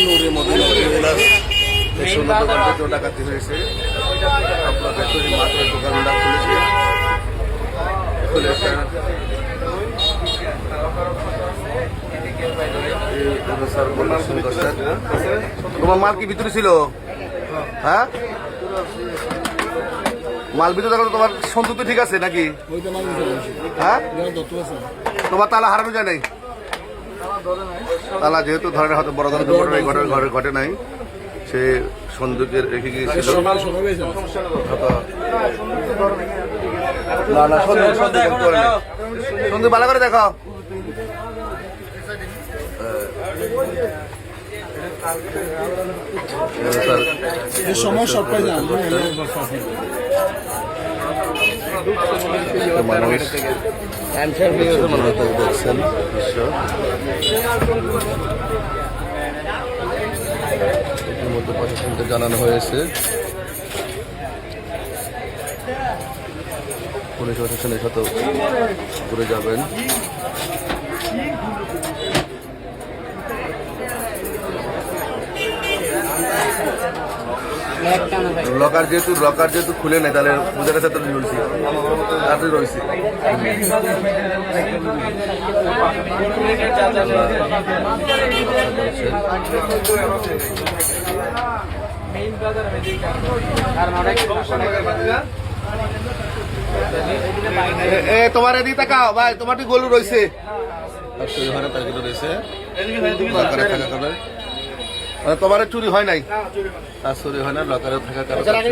নূরে Medina jewellers সোনার দোকান থেকে ডাকাতি হয়েছে। আপনার ভেতরে মাত্র দোকানটা খুলেছে। তোমার মাল কি ভিতরে ছিল? হ্যাঁ, মাল ভিতরে থাকলে তোমার সন্তোষ ঠিক আছে নাকি? হ্যাঁ, তোমার তালা হারানো যায় নাই? তালা যেহেতু ধরনের হয়তো বড় ধরনের দুর্ঘটনা ঘরে ঘটে নাই, সে সন্দুকের রেখে গিয়েছিল। না না, সন্দুক ভালো করে দেখো। দেখছেন মধ্যে প্রশাসনকে জানানো হয়েছে। পুলিশ প্রশাসনের সাথে ঘুরে যাবেন। লকার যেহেতু খুলে নেই, তাহলে বুঝে গেছে তো রয়েছি তাতে রয়েছি। তোমার এদিকে তাকাও ভাই, তোমার গলু রয়েছে তোমার চুরি হয় নাই, আর চুরি হয় না, লকারে থাকা কারণে